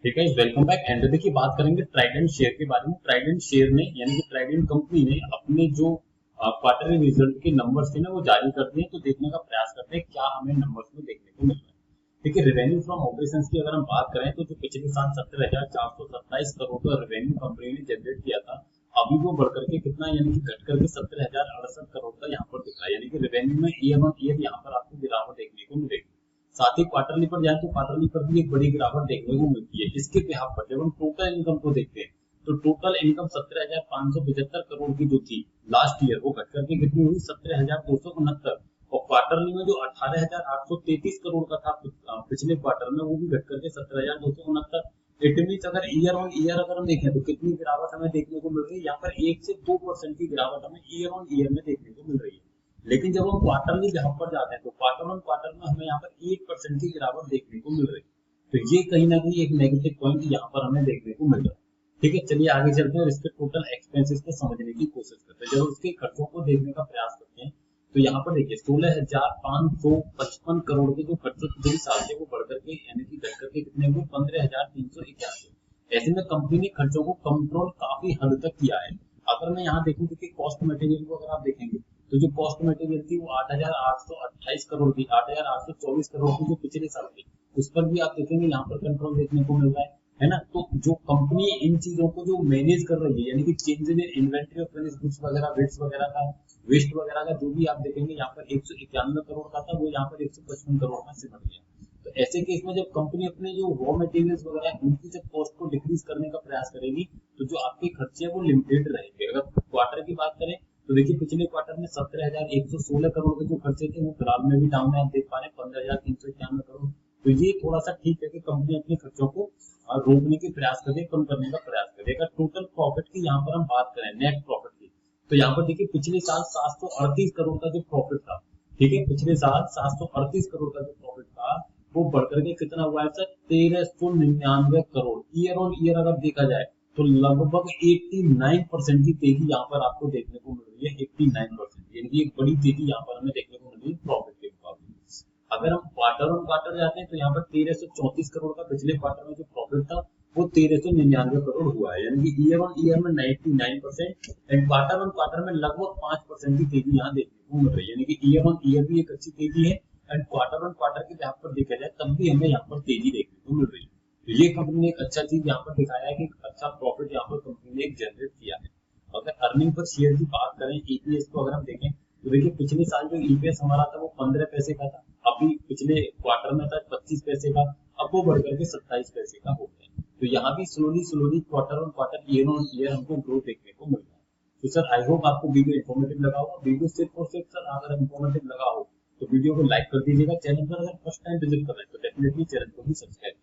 ठीक है, welcome back. And देखिए बात करेंगे ट्राइडेंट शेयर के बारे में। ट्राइडेंट शेयर ने यानी कि ट्राइडेंट कंपनी ने अपने जो क्वार्टरली रिजल्ट के नंबर्स थे ना वो जारी कर दिए, तो देखने का प्रयास करते हैं क्या हमें नंबर्स में देखने को मिल रहा है। देखिए रेवेन्यू फ्रॉम ऑपरेशंस की अगर हम बात करें तो जो पिछले साल 17,427 करोड़ का रेवेन्यू कंपनी ने जनरेट किया था, अभी वो बढ़कर के कितना यानी कि घट करके 17,068 करोड़ का यहाँ पर दिख रहा है। यानी कि रेवेन्यू में ईयर ऑन ईयर यहाँ पर आपको गिरावट देखने को मिलेगी। साथ ही क्वार्टरली पर जाए तो क्वार्टरली पर भी एक बड़ी गिरावट देखने को मिलती है। इसके बिहाफ पर जब हम टोटल इनकम को देखते हैं तो टोटल इनकम 17,575 करोड़ की जो थी लास्ट ईयर, वो घट करके कितनी हुई 17,269। और क्वार्टरली में जो 18,833 करोड़ का था पिछले क्वार्टर में, वो भी घट करके 17,269। इट मीन अगर ईयर ऑन ईयर अगर हम देखें तो कितनी गिरावट हमें देखने को मिल रही है, यहाँ पर 1 से 2% की गिरावट हमें ईयर ऑन ईयर में देखने को मिल रही है। लेकिन जब हम क्वार्टरली जहां पर जाते हैं तो क्वार्टर ऑन क्वार्टर में हमें यहाँ पर 1% की गिरावट देखने को मिल रही है। तो ये कहीं ना कहीं एक नेगेटिव पॉइंट यहाँ पर हमें देखने को मिल रहा है। ठीक है, चलिए आगे चलते हैं और इसके टोटल एक्सपेंसेस को समझने की कोशिश करते हैं। जब इसके खर्चों को देखने का प्रयास करते हैं तो यहाँ पर देखिए 16,555 करोड़ के जो खर्चे पिछले साल से वो बढ़कर के यानी कि घट करके कितने हुए 15,381। ऐसे में कंपनी ने खर्चों को कंट्रोल काफी हद तक किया है। अगर मैं यहाँ देखूं कि कॉस्ट मटेरियल को अगर आप देखेंगे तो जो कॉस्ट मटेरियल थी वो 8,828 करोड़ थी, 8,824 करोड़ की जो पिछले साल थी, उस पर भी आप देखेंगे यहाँ पर कंट्रोल देखने को मिल रहा है ना। तो जो कंपनी इन चीजों को जो मैनेज कर रही है यानी कि changes in inventory of finish goods वगैरह, वेट्स वगैरह का, वेस्ट वगैरह का जो भी आप देखेंगे यहाँ पर 191 करोड़ का था, वो यहाँ पर 155 करोड़ में सिमट गया। तो ऐसे केस में जब कंपनी अपने जो रॉ मटेरियल्स वगैरह है उनकी जब कॉस्ट को डिक्रीज करने का प्रयास करेगी तो जो आपके खर्चे है वो लिमिटेड रहेंगे। अगर क्वार्टर की बात करें तो देखिए पिछले क्वार्टर में 17,116 करोड़ के जो खर्चे थे वो फिलहाल में भी डाउन है, आप देख पा रहे हैं 15,391 करोड़। तो ये थोड़ा सा ठीक है कि कंपनी अपने खर्चों को रोकने के प्रयास करे, कम करने का प्रयास करे। अगर टोटल प्रॉफिट की यहाँ पर हम बात करें, नेट प्रॉफिट की, तो यहाँ पर देखिए पिछले साल 738 करोड़ का जो प्रॉफिट था, ठीक है, पिछले साल 738 करोड़ का जो प्रॉफिट था वो बढ़कर के कितना हुआ है sir 1,399 crore. Year on year अगर देखा जाए तो लगभग 89% की तेजी यहाँ पर आपको देखने को मिल रही है। 89% यानी कि एक बड़ी तेजी यहाँ पर हमें देखने को मिल रही है प्रॉफिट के मुकाबले। अगर हम क्वार्टर ऑन क्वार्टर जाते हैं तो यहाँ पर 1,334 करोड़ का पिछले क्वार्टर में जो प्रॉफिट था वो 1,399 करोड़ हुआ है। यानी कि ईयर ऑन ईयर में 99% एंड क्वार्टर ऑन क्वार्टर में लगभग 5% की तेजी यहाँ देखने को मिल रही है। यानी कि ईयर ऑन ईयर भी एक अच्छी तेजी है एंड क्वार्टर ऑन क्वार्टर के यहाँ पर देखा जाए तब भी हमें यहाँ पर तेजी देखने को मिल रही है। तो ये कंपनी ने एक अच्छा चीज यहाँ पर दिखाया है कि अच्छा प्रॉफिट यहाँ पर कंपनी ने एक जनरेट किया है। अगर अर्निंग पर शेयर की बात करें, ईपीएस को अगर हम देखें तो देखिए पिछले साल जो ईपीएस हमारा था वो 15 पैसे का था, अभी पिछले क्वार्टर में था 25 पैसे का, अब वो बढ़कर के 27 पैसे का हो गया। तो यहाँ भी slowly slowly quarter on quarter, year on year हमको ग्रोथ देखने को मिल रहा है। तो सर आई होप आपको वीडियो इन्फॉर्मेटिव लगा होगा। वीडियो सिर्फ और सिर्फ सर अगर इन्फॉर्मेटिव लगा हो तो वीडियो को लाइक कर दीजिएगा। चैनल पर अगर फर्स्ट टाइम विजिट कर रहे हैं तो डेफिनेटली चैनल को भी सब्सक्राइब